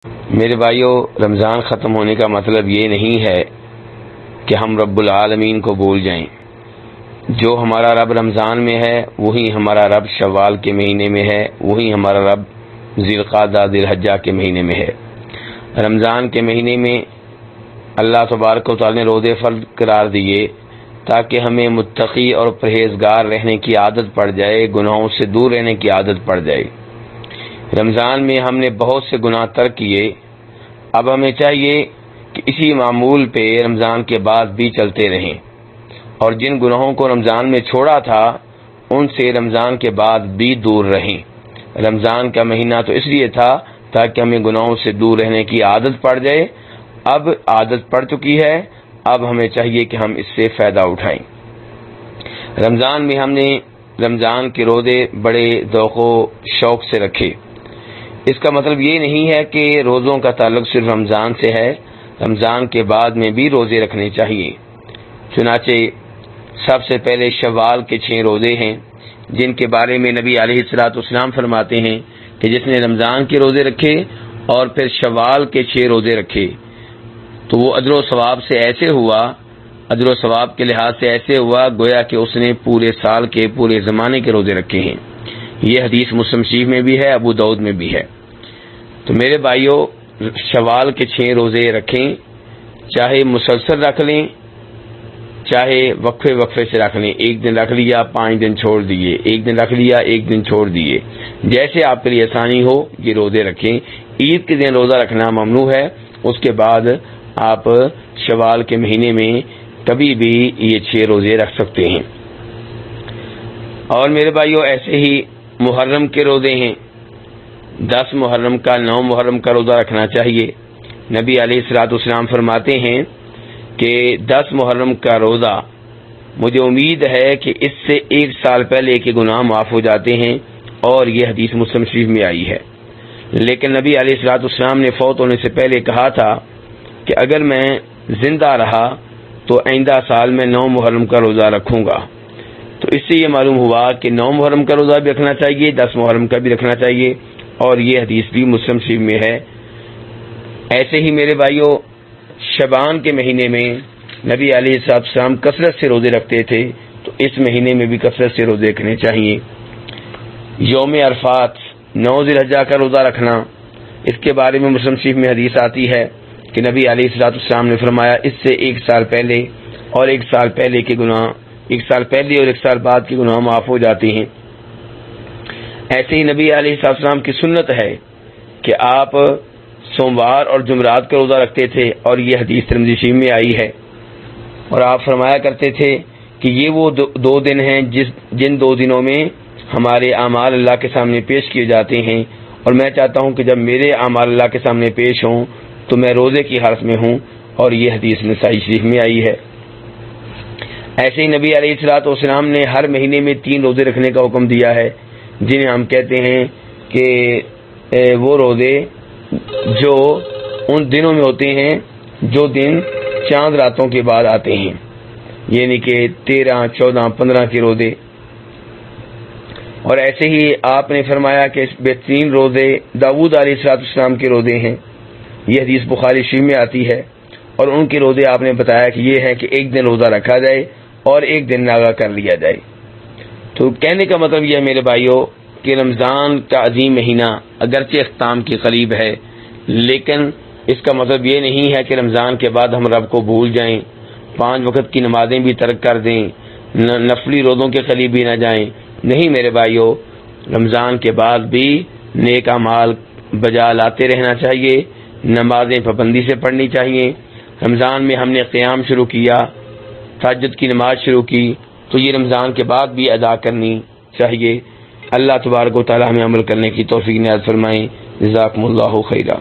میرے بھائیو، رمضان ختم ہونے کا مطلب یہ نہیں ہے کہ ہم رب العالمین کو بھول جائیں۔ جو ہمارا رب رمضان میں ہے وہی ہمارا رب شوال کے مہینے میں ہے، وہی ہمارا رب ذی القعدہ ذی الحجہ کے مہینے میں ہے۔ رمضان کے مہینے میں اللہ تبارک و تعالی نے روزے فرض قرار دیے تاکہ ہمیں متقی اور پرہیزگار رہنے کی عادت پڑ جائے، گناہوں سے دور رہنے کی عادت پڑ جائے۔ رمضان میں ہم نے بہت سے گناہ ترک کیے، اب ہمیں چاہیے کہ اسی معمول پہ رمضان کے بعد بھی چلتے رہیں، اور جن گناہوں کو رمضان میں چھوڑا تھا ان سے رمضان کے بعد بھی دور رہیں۔ رمضان کا مہینہ تو اس لیے تھا تاکہ ہمیں گناہوں سے دور رہنے کی عادت پڑ جائے، اب عادت پڑ چکی ہے، اب ہمیں چاہیے کہ ہم اس سے فائدہ اٹھائیں۔ رمضان میں ہم نے رمضان کے روزے بڑے ذوق و شوق سے رکھے۔ اس کا مطلب یہ نہیں ہے کہ روزوں کا تعلق صرف رمضان سے ہے، رمضان کے بعد میں بھی روزے رکھنے چاہیے۔ چنانچہ سب سے پہلے شوال کے 6 روزے ہیں جن کے بارے میں نبی علیہ الصلوۃ والسلام فرماتے ہیں کہ جس نے رمضان کے روزے رکھے اور پھر شوال کے 6 روزے رکھے تو وہ اجر و ثواب سے ایسے ہوا، اجر و ثواب کے لحاظ سے ایسے ہوا گویا کہ اس نے پورے سال کے پورے زمانے کے روزے رکھے ہیں۔ یہ حدیث مسلم شریف میں بھی ہے، ابو داؤد میں بھی ہے۔ تو میرے بھائیوں، شوال کے 6 روزے رکھیں، چاہے مسلسل رکھ لیں چاہے وقفے سے رکھ لیں، ایک دن رکھ لیا 5 دن چھوڑ دیے، ایک دن رکھ لیا 1 دن چھوڑ دیے، جیسے آپ کے لیے آسانی ہو یہ روزے رکھیں۔ عید کے دن روزہ رکھنا ممنوع ہے، اس کے بعد آپ شوال کے مہینے میں کبھی بھی یہ 6 روزے رکھ سکتے ہیں۔ اور میرے بھائیوں، ایسے ہی محرم کے روزے ہیں، 10 محرم کا 9 محرم کا روزہ رکھنا چاہیے۔ نبی علیہ الصلوۃ والسلام فرماتے ہیں کہ 10 محرم کا روزہ مجھے امید ہے کہ اس سے 1 سال پہلے کے گناہ معاف ہو جاتے ہیں، اور یہ حدیث مسلم شریف میں آئی ہے۔ لیکن نبی علیہ الصلوۃ والسلام نے فوت ہونے سے پہلے کہا تھا کہ اگر میں زندہ رہا تو آئندہ سال میں 9 محرم کا روزہ رکھوں گا۔ تو اس سے یہ معلوم ہوا کہ 9 محرم کا روزہ بھی رکھنا چاہیے، 10 محرم کا بھی رکھنا چاہیے، اور یہ حدیث بھی مسلم شریف میں ہے۔ ایسے ہی میرے بھائیوں، شعبان کے مہینے میں نبی علیہ السلام کثرت سے روزے رکھتے تھے، تو اس مہینے میں بھی کثرت سے روزے رکھنے چاہیے۔ یوم عرفات 9 ذی الحجہ کا روزہ رکھنا، اس کے بارے میں مسلم شریف میں حدیث آتی ہے کہ نبی علیہ السلام نے فرمایا اس سے 1 سال پہلے اور 1 سال پہلے کے گناہ، 1 سال پہلے اور 1 سال بعد کے گناہ معاف ہو جاتے ہیں۔ ایسے ہی نبی علیہ السلام کی سنت ہے کہ آپ سوموار اور جمعرات کا روزہ رکھتے تھے، اور یہ حدیث ترمذی شریف میں آئی ہے، اور آپ فرمایا کرتے تھے کہ یہ وہ 2 دن ہیں جن 2 دنوں میں ہمارے اعمال اللہ کے سامنے پیش کیے جاتے ہیں، اور میں چاہتا ہوں کہ جب میرے اعمال اللہ کے سامنے پیش ہوں تو میں روزے کی حالت میں ہوں، اور یہ حدیث نسائی شریف میں آئی ہے۔ ایسے ہی نبی علیہ الصلوۃ والسلام نے ہر مہینے میں 3 روزے رکھنے کا حکم دیا ہے، جنہیں ہم کہتے ہیں کہ وہ روزے جو ان دنوں میں ہوتے ہیں جو دن چاند راتوں کے بعد آتے ہیں، یعنی کہ 13، 14، 15 کے روزے۔ اور ایسے ہی آپ نے فرمایا کہ بہترین روزے داؤد علیہ السلام کے روزے ہیں، یہ حدیث بخاری شریف میں آتی ہے، اور ان کے روزے آپ نے بتایا کہ یہ ہے کہ 1 دن روزہ رکھا جائے اور 1 دن ناغہ کر لیا جائے۔ تو کہنے کا مطلب یہ ہے میرے بھائیوں کہ رمضان کا عظیم مہینہ اگرچہ اختتام کے قریب ہے، لیکن اس کا مطلب یہ نہیں ہے کہ رمضان کے بعد ہم رب کو بھول جائیں، 5 وقت کی نمازیں بھی ترک کر دیں، نفلی روزوں کے قریب بھی نہ جائیں۔ نہیں میرے بھائیوں، رمضان کے بعد بھی نیک اعمال بجا لاتے رہنا چاہیے، نمازیں پابندی سے پڑھنی چاہیے۔ رمضان میں ہم نے قیام شروع کیا، تہجد کی نماز شروع کی، تو یہ رمضان کے بعد بھی ادا کرنی چاہیے۔ اللہ تبارک و تعالی ہمیں عمل کرنے کی توفیق عنایت فرمائے۔ جزاکم اللہ خیرا۔